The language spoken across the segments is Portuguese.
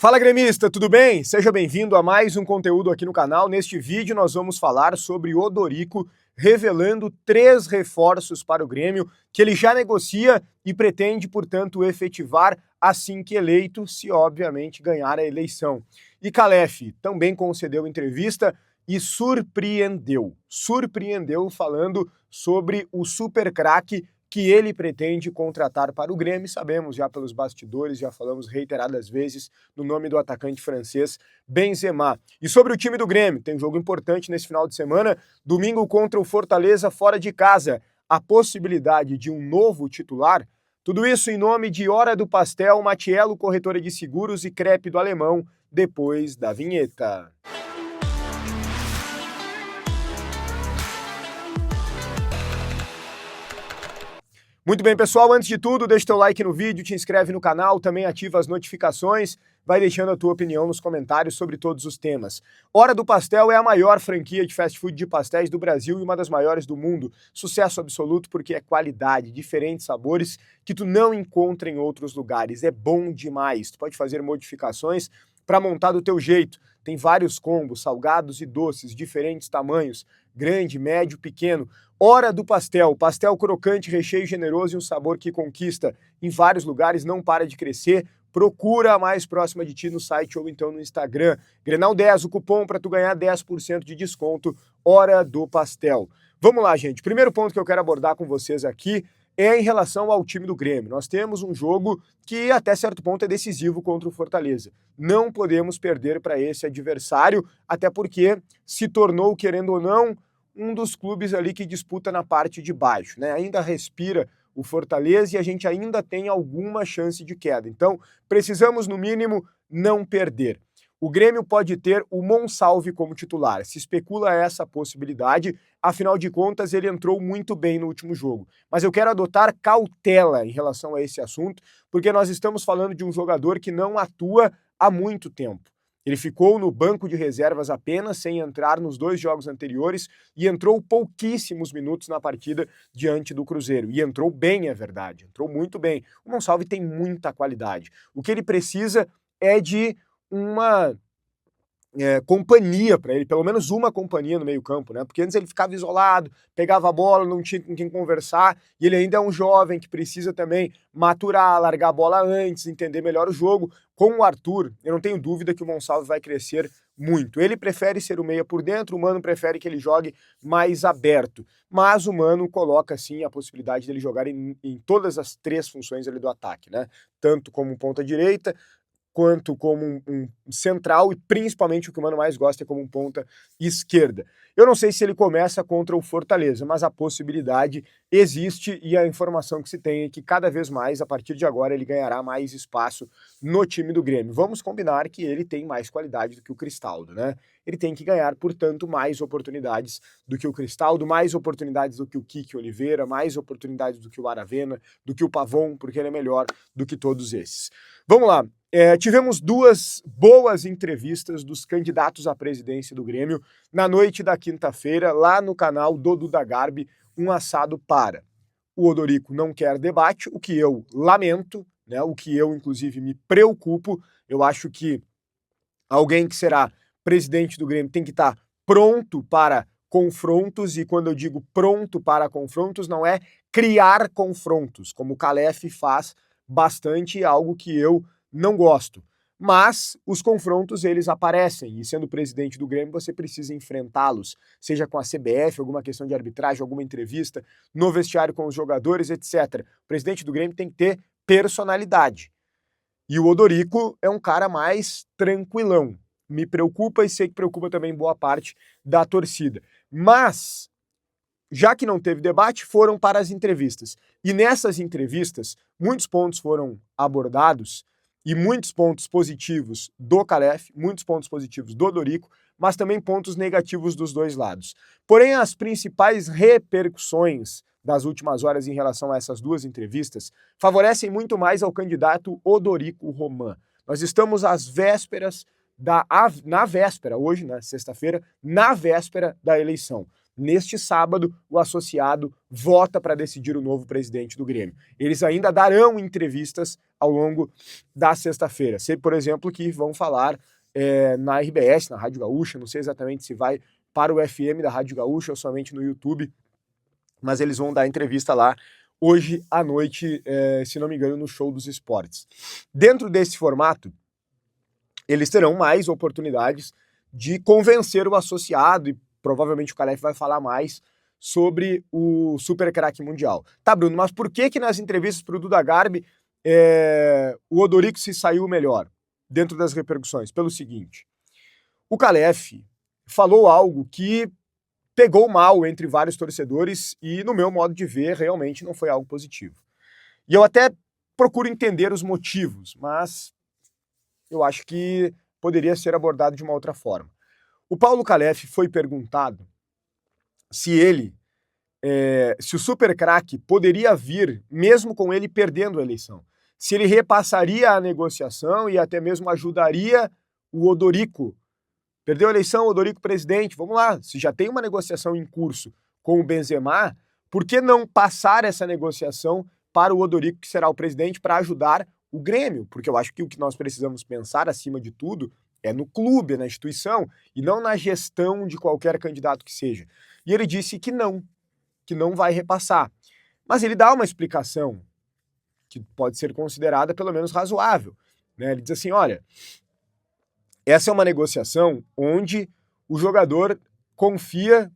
Fala gremista, tudo bem? Seja bem-vindo a mais um conteúdo aqui no canal. Neste vídeo nós vamos falar sobre Odorico revelando 3 reforços para o Grêmio que ele já negocia e pretende, portanto, efetivar assim que eleito, se obviamente ganhar a eleição. E Calef também concedeu entrevista e surpreendeu falando sobre o super craque que ele pretende contratar para o Grêmio. Sabemos já pelos bastidores, já falamos reiteradas vezes no nome do atacante francês Benzema. E sobre o time do Grêmio, tem um jogo importante nesse final de semana, domingo contra o Fortaleza fora de casa. A possibilidade de um novo titular? Tudo isso em nome de Hora do Pastel, Matiello Corretora de Seguros e Crepe do Alemão, depois da vinheta. Muito bem, pessoal, antes de tudo, deixa teu like no vídeo, te inscreve no canal, também ativa as notificações, vai deixando a tua opinião nos comentários sobre todos os temas. Hora do Pastel é a maior franquia de fast food de pastéis do Brasil e uma das maiores do mundo. Sucesso absoluto porque é qualidade, diferentes sabores que tu não encontra em outros lugares. É bom demais. Tu pode fazer modificações para montar do teu jeito. Tem vários combos, salgados e doces, diferentes tamanhos, grande, médio, pequeno. Hora do Pastel, pastel crocante, recheio generoso e um sabor que conquista em vários lugares, não para de crescer. Procura a mais próxima de ti no site ou então no Instagram. Grenal 10, o cupom para tu ganhar 10% de desconto, Hora do Pastel. Vamos lá, gente. Primeiro ponto que eu quero abordar com vocês aqui é em relação ao time do Grêmio. Nós temos um jogo que até certo ponto é decisivo contra o Fortaleza. Não podemos perder para esse adversário, até porque se tornou, querendo ou não, um dos clubes ali que disputa na parte de baixo, né? Ainda respira o Fortaleza e a gente ainda tem alguma chance de queda. Então, precisamos, no mínimo, não perder. O Grêmio pode ter o Monsalve como titular. Se especula essa possibilidade, afinal de contas ele entrou muito bem no último jogo. Mas eu quero adotar cautela em relação a esse assunto, porque nós estamos falando de um jogador que não atua há muito tempo. Ele ficou no banco de reservas apenas, sem entrar nos 2 jogos anteriores, e entrou pouquíssimos minutos na partida diante do Cruzeiro. E entrou bem, é verdade, entrou muito bem. O Monsalve tem muita qualidade. O que ele precisa é de uma companhia para ele, pelo menos uma companhia no meio-campo, né? Porque antes ele ficava isolado, pegava a bola, não tinha com quem conversar, e ele ainda é um jovem que precisa também maturar, largar a bola antes, entender melhor o jogo. Com o Arthur, eu não tenho dúvida que o Monsalve vai crescer muito. Ele prefere ser o meia por dentro, o Mano prefere que ele jogue mais aberto, mas o Mano coloca sim a possibilidade dele jogar em todas as 3 funções ali do ataque, né? Tanto como ponta direita, quanto como um central e principalmente o que o Mano mais gosta é como um ponta esquerda. Eu não sei se ele começa contra o Fortaleza, mas a possibilidade existe e a informação que se tem é que cada vez mais, a partir de agora, ele ganhará mais espaço no time do Grêmio. Vamos combinar que ele tem mais qualidade do que o Cristaldo, né? Ele tem que ganhar, portanto, mais oportunidades do que o Cristaldo, mais oportunidades do que o Kiki Oliveira, mais oportunidades do que o Aravena, do que o Pavon, porque ele é melhor do que todos esses. Vamos lá. Tivemos 2 boas entrevistas dos candidatos à presidência do Grêmio na noite da quinta-feira, lá no canal do Duda Garbi, Um Assado Para. O Odorico não quer debate, o que eu lamento, né? O que eu, inclusive, me preocupo. Eu acho que alguém que será presidente do Grêmio tem que estar pronto para confrontos, e quando eu digo pronto para confrontos, não é criar confrontos, como o Calef faz bastante, algo que eu não gosto. Mas os confrontos, eles aparecem, e sendo presidente do Grêmio, você precisa enfrentá-los, seja com a CBF, alguma questão de arbitragem, alguma entrevista, no vestiário com os jogadores, etc. O presidente do Grêmio tem que ter personalidade. E o Odorico é um cara mais tranquilão. Me preocupa e sei que preocupa também boa parte da torcida. Mas, já que não teve debate, foram para as entrevistas. E nessas entrevistas, muitos pontos foram abordados, e muitos pontos positivos do Calef, muitos pontos positivos do Odorico, mas também pontos negativos dos 2 lados. Porém, as principais repercussões das últimas horas em relação a essas 2 entrevistas favorecem muito mais ao candidato Odorico Roman. Nós estamos às vésperas, hoje, na sexta-feira, na véspera da eleição. neste sábado, o associado vota para decidir o novo presidente do Grêmio. Eles ainda darão entrevistas ao longo da sexta-feira. Sei, por exemplo, que vão falar na RBS, na Rádio Gaúcha, não sei exatamente se vai para o FM da Rádio Gaúcha ou somente no YouTube, mas eles vão dar entrevista lá hoje à noite, se não me engano, no Show dos Esportes. Dentro desse formato, eles terão mais oportunidades de convencer o associado, e provavelmente o Calef vai falar mais sobre o super craque mundial. Tá, Bruno, mas por que nas entrevistas para o Duda Garbi o Odorico se saiu melhor dentro das repercussões? Pelo seguinte, o Calef falou algo que pegou mal entre vários torcedores e, no meu modo de ver, realmente não foi algo positivo. E eu até procuro entender os motivos, mas eu acho que poderia ser abordado de uma outra forma. O Paulo Calef foi perguntado se o super craque poderia vir mesmo com ele perdendo a eleição, se ele repassaria a negociação e até mesmo ajudaria o Odorico. Perdeu a eleição, Odorico presidente, vamos lá, se já tem uma negociação em curso com o Benzema, por que não passar essa negociação para o Odorico, que será o presidente, para ajudar o Grêmio? Porque eu acho que o que nós precisamos pensar, acima de tudo, é no clube, na instituição, e não na gestão de qualquer candidato que seja. E ele disse que não vai repassar. Mas ele dá uma explicação que pode ser considerada pelo menos razoável, né? Ele diz assim, olha, essa é uma negociação onde o jogador confia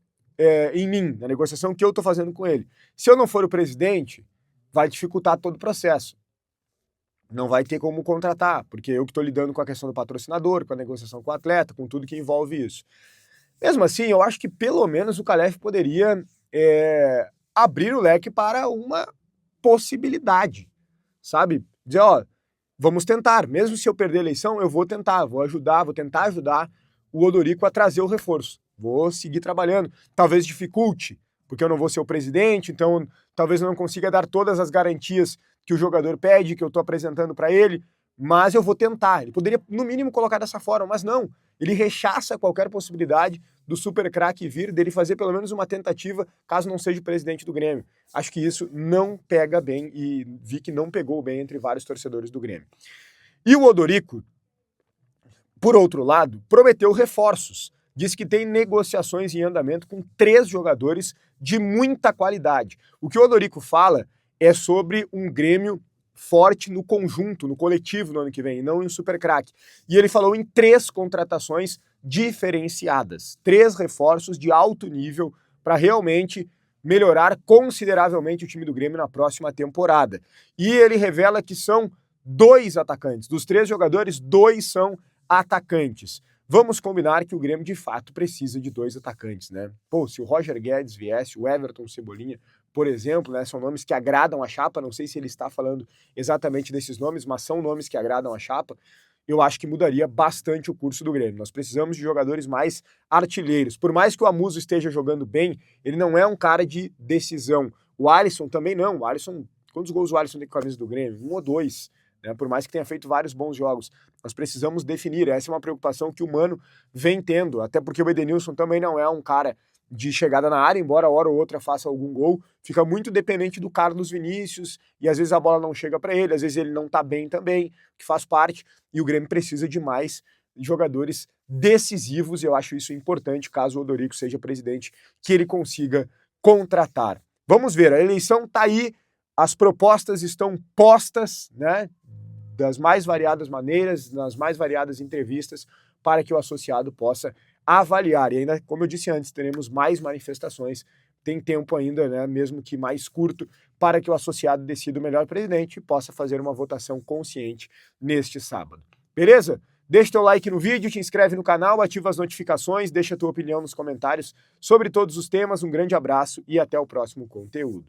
em mim, na negociação que eu estou fazendo com ele. Se eu não for o presidente, vai dificultar todo o processo. Não vai ter como contratar, porque eu que estou lidando com a questão do patrocinador, com a negociação com o atleta, com tudo que envolve isso. Mesmo assim, eu acho que pelo menos o Calef poderia abrir o leque para uma possibilidade, sabe? Dizer, ó, vamos tentar, mesmo se eu perder a eleição, eu vou tentar, vou tentar ajudar o Odorico a trazer o reforço. Vou seguir trabalhando. Talvez dificulte, porque eu não vou ser o presidente, então talvez eu não consiga dar todas as garantias que o jogador pede, que eu estou apresentando para ele, mas eu vou tentar. Ele poderia, no mínimo, colocar dessa forma, mas não. Ele rechaça qualquer possibilidade do super craque vir, dele fazer pelo menos uma tentativa, caso não seja o presidente do Grêmio. Acho que isso não pega bem e vi que não pegou bem entre vários torcedores do Grêmio. E o Odorico, por outro lado, prometeu reforços. Diz que tem negociações em andamento com 3 jogadores de muita qualidade. O que o Odorico fala é sobre um Grêmio forte no conjunto, no coletivo no ano que vem, não em super craque. E ele falou em 3 contratações diferenciadas, 3 reforços de alto nível para realmente melhorar consideravelmente o time do Grêmio na próxima temporada. E ele revela que são 2 atacantes. Dos 3 jogadores, 2 são atacantes. Vamos combinar que o Grêmio de fato precisa de 2 atacantes, né? Pô, se o Roger Guedes viesse, o Everton Cebolinha, por exemplo, né, são nomes que agradam a chapa, não sei se ele está falando exatamente desses nomes, mas são nomes que agradam a chapa, eu acho que mudaria bastante o curso do Grêmio. Nós precisamos de jogadores mais artilheiros. Por mais que o Amuso esteja jogando bem, ele não é um cara de decisão. O Alisson também não. O Alisson, quantos gols o Alisson tem com a camisa do Grêmio? 1 ou 2. Né? Por mais que tenha feito vários bons jogos. Nós precisamos definir. Essa é uma preocupação que o Mano vem tendo. Até porque o Edenilson também não é um cara de chegada na área, embora hora ou outra faça algum gol, fica muito dependente do Carlos Vinícius, e às vezes a bola não chega para ele, às vezes ele não tá bem também, que faz parte, e o Grêmio precisa de mais jogadores decisivos, e eu acho isso importante, caso o Odorico seja presidente, que ele consiga contratar. Vamos ver, a eleição tá aí, as propostas estão postas, né, das mais variadas maneiras, nas mais variadas entrevistas, para que o associado possa avaliar. E ainda, como eu disse antes, teremos mais manifestações, tem tempo ainda, né, mesmo que mais curto, para que o associado decida o melhor presidente e possa fazer uma votação consciente neste sábado. Beleza? Deixa teu like no vídeo, te inscreve no canal, ativa as notificações, deixa tua opinião nos comentários sobre todos os temas. Um grande abraço e até o próximo conteúdo.